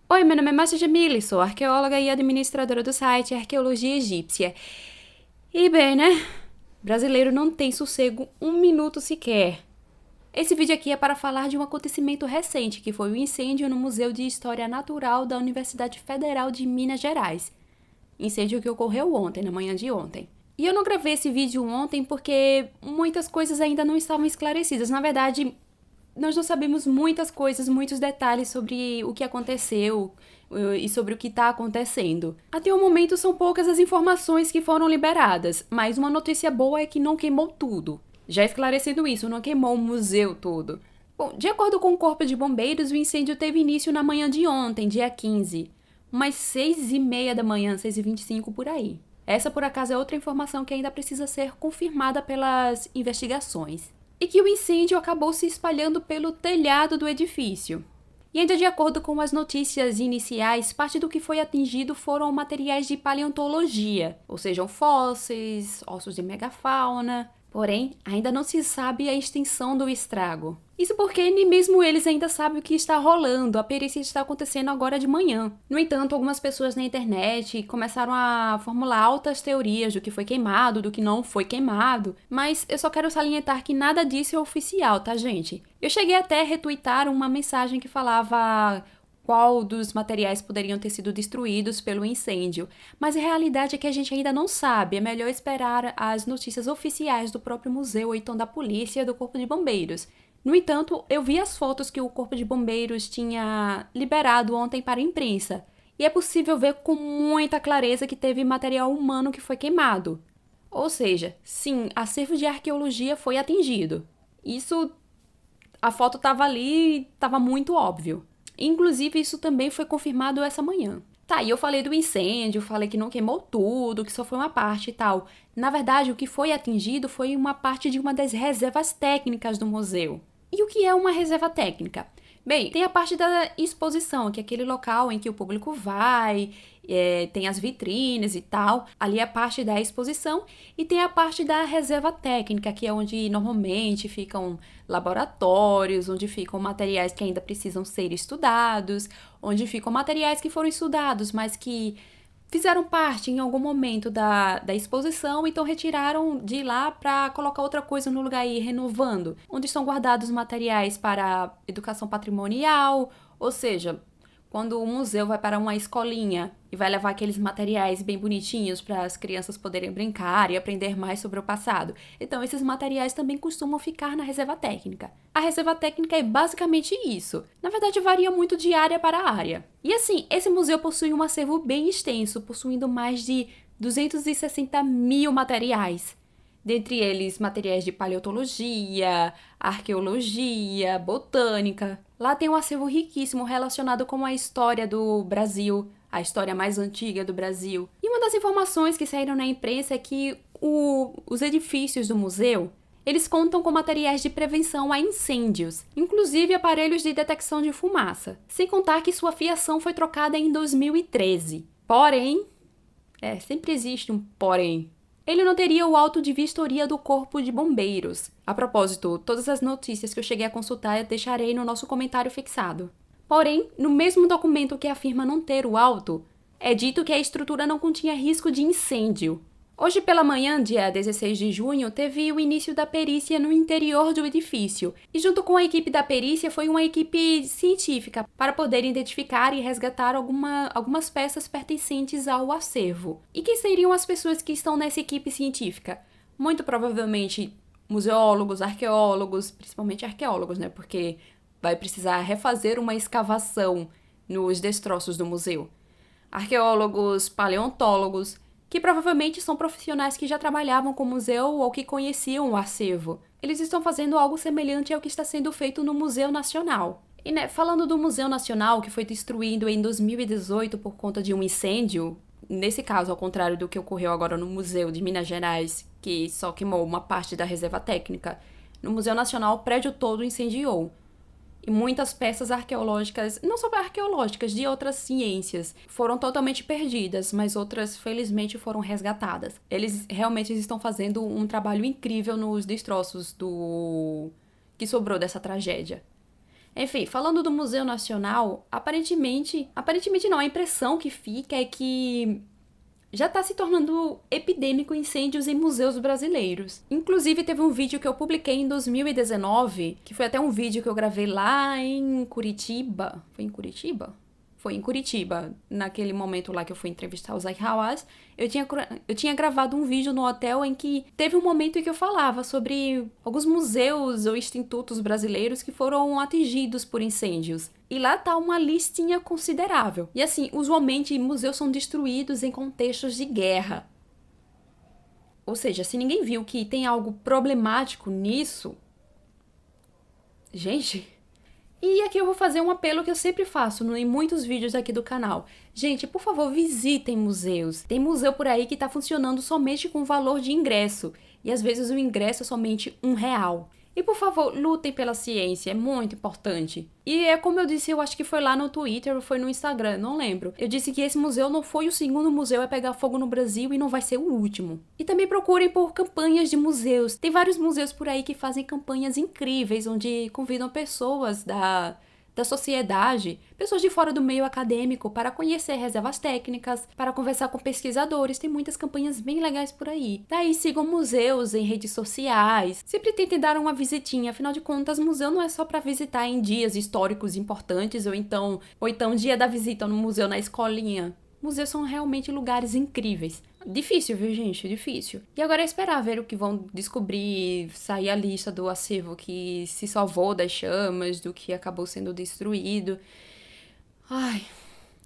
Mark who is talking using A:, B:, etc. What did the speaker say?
A: Oi, meu nome é Márcia Jamile, sou arqueóloga e administradora do site Arqueologia Egípcia. E bem, né? Brasileiro não tem sossego um minuto sequer. Esse vídeo aqui é para falar de um acontecimento recente, que foi o incêndio no Museu de História Natural da Universidade Federal de Minas Gerais. Incêndio que ocorreu ontem, na manhã de ontem. E eu não gravei esse vídeo ontem porque muitas coisas ainda não estavam esclarecidas. Na verdade, nós não sabemos muitas coisas, muitos detalhes sobre o que aconteceu e sobre o que está acontecendo. Até o momento são poucas as informações que foram liberadas, mas uma notícia boa é que não queimou tudo. Já esclarecendo isso, não queimou o museu todo. Bom, de acordo com o Corpo de Bombeiros, o incêndio teve início na manhã de ontem, dia 15, umas 6h30 da manhã, 6h25 por aí. Essa, por acaso, é outra informação que ainda precisa ser confirmada pelas investigações. E que o incêndio acabou se espalhando pelo telhado do edifício. E ainda de acordo com as notícias iniciais, parte do que foi atingido foram materiais de paleontologia, ou seja, fósseis, ossos de megafauna. Porém, ainda não se sabe a extensão do estrago. Isso porque nem mesmo eles ainda sabem o que está rolando, a perícia está acontecendo agora de manhã. No entanto, algumas pessoas na internet começaram a formular altas teorias do que foi queimado, do que não foi queimado, mas eu só quero salientar que nada disso é oficial, tá, gente? Eu cheguei até a retweetar uma mensagem que falava qual dos materiais poderiam ter sido destruídos pelo incêndio, mas a realidade é que a gente ainda não sabe, é melhor esperar as notícias oficiais do próprio museu ou então da polícia e do Corpo de Bombeiros. No entanto, eu vi as fotos que o Corpo de Bombeiros tinha liberado ontem para a imprensa, e é possível ver com muita clareza que teve material humano que foi queimado. Ou seja, sim, acervo de arqueologia foi atingido. Isso, a foto estava ali e estava muito óbvio. Inclusive, isso também foi confirmado essa manhã. Tá, e eu falei do incêndio, falei que não queimou tudo, que só foi uma parte e tal. Na verdade, o que foi atingido foi uma parte de uma das reservas técnicas do museu. E o que é uma reserva técnica? Bem, tem a parte da exposição, que é aquele local em que o público vai, tem as vitrines e tal. Ali é a parte da exposição. E tem a parte da reserva técnica, que é onde normalmente ficam laboratórios, onde ficam materiais que ainda precisam ser estudados, onde ficam materiais que foram estudados, mas que fizeram parte em algum momento da exposição, então retiraram de lá para colocar outra coisa no lugar e ir renovando, onde estão guardados materiais para educação patrimonial, ou seja, quando o museu vai para uma escolinha e vai levar aqueles materiais bem bonitinhos para as crianças poderem brincar e aprender mais sobre o passado. Então, esses materiais também costumam ficar na reserva técnica. A reserva técnica é basicamente isso. Na verdade, varia muito de área para área. E assim, esse museu possui um acervo bem extenso, possuindo mais de 260 mil materiais. Dentre eles, materiais de paleontologia, arqueologia, botânica. Lá tem um acervo riquíssimo relacionado com a história do Brasil, a história mais antiga do Brasil. E uma das informações que saíram na imprensa é que os edifícios do museu, eles contam com materiais de prevenção a incêndios, inclusive aparelhos de detecção de fumaça. Sem contar que sua fiação foi trocada em 2013. Porém, sempre existe um porém. Ele não teria o auto de vistoria do Corpo de Bombeiros. A propósito, todas as notícias que eu cheguei a consultar eu deixarei no nosso comentário fixado. Porém, no mesmo documento que afirma não ter o auto, é dito que a estrutura não continha risco de incêndio. Hoje pela manhã, dia 16 de junho, teve o início da perícia no interior do edifício, e junto com a equipe da perícia foi uma equipe científica para poder identificar e resgatar algumas peças pertencentes ao acervo. E quem seriam as pessoas que estão nessa equipe científica? Muito provavelmente museólogos, arqueólogos, principalmente arqueólogos, né? Porque vai precisar refazer uma escavação nos destroços do museu. Arqueólogos, paleontólogos, que provavelmente são profissionais que já trabalhavam com o museu ou que conheciam o acervo. Eles estão fazendo algo semelhante ao que está sendo feito no Museu Nacional. E falando do Museu Nacional, que foi destruído em 2018 por conta de um incêndio, nesse caso, ao contrário do que ocorreu agora no Museu de Minas Gerais, que só queimou uma parte da reserva técnica, no Museu Nacional o prédio todo incendiou. E muitas peças arqueológicas, não só arqueológicas, de outras ciências, foram totalmente perdidas, mas outras, felizmente, foram resgatadas. Eles realmente estão fazendo um trabalho incrível nos destroços que sobrou dessa tragédia. Enfim, falando do Museu Nacional, aparentemente não, a impressão que fica é que já tá se tornando epidêmico incêndios em museus brasileiros. Inclusive, teve um vídeo que eu publiquei em 2019, que foi até um vídeo que eu gravei lá em Curitiba. Foi em Curitiba? Foi em Curitiba, naquele momento lá que eu fui entrevistar o Zahi Hawass. Eu tinha gravado um vídeo no hotel em que teve um momento em que eu falava sobre alguns museus ou institutos brasileiros que foram atingidos por incêndios. E lá tá uma listinha considerável. E assim, usualmente museus são destruídos em contextos de guerra. Ou seja, se ninguém viu que tem algo problemático nisso... Gente... E aqui eu vou fazer um apelo que eu sempre faço em muitos vídeos aqui do canal. Gente, por favor, visitem museus. Tem museu por aí que tá funcionando somente com valor de ingresso. E às vezes o ingresso é somente R$1. E por favor, lutem pela ciência, é muito importante. E é como eu disse, eu acho que foi lá no Twitter ou foi no Instagram, não lembro. Eu disse que esse museu não foi o segundo museu a pegar fogo no Brasil e não vai ser o último. E também procurem por campanhas de museus. Tem vários museus por aí que fazem campanhas incríveis, onde convidam pessoas da sociedade, pessoas de fora do meio acadêmico, para conhecer reservas técnicas, para conversar com pesquisadores. Tem muitas campanhas bem legais por aí. Daí sigam museus em redes sociais. Sempre tentem dar uma visitinha, afinal de contas, museu não é só para visitar em dias históricos importantes ou então dia da visita no museu na escolinha. Museus são realmente lugares incríveis. Difícil, viu, gente? Difícil. E agora é esperar ver o que vão descobrir, sair a lista do acervo que se salvou das chamas, do que acabou sendo destruído. Ai,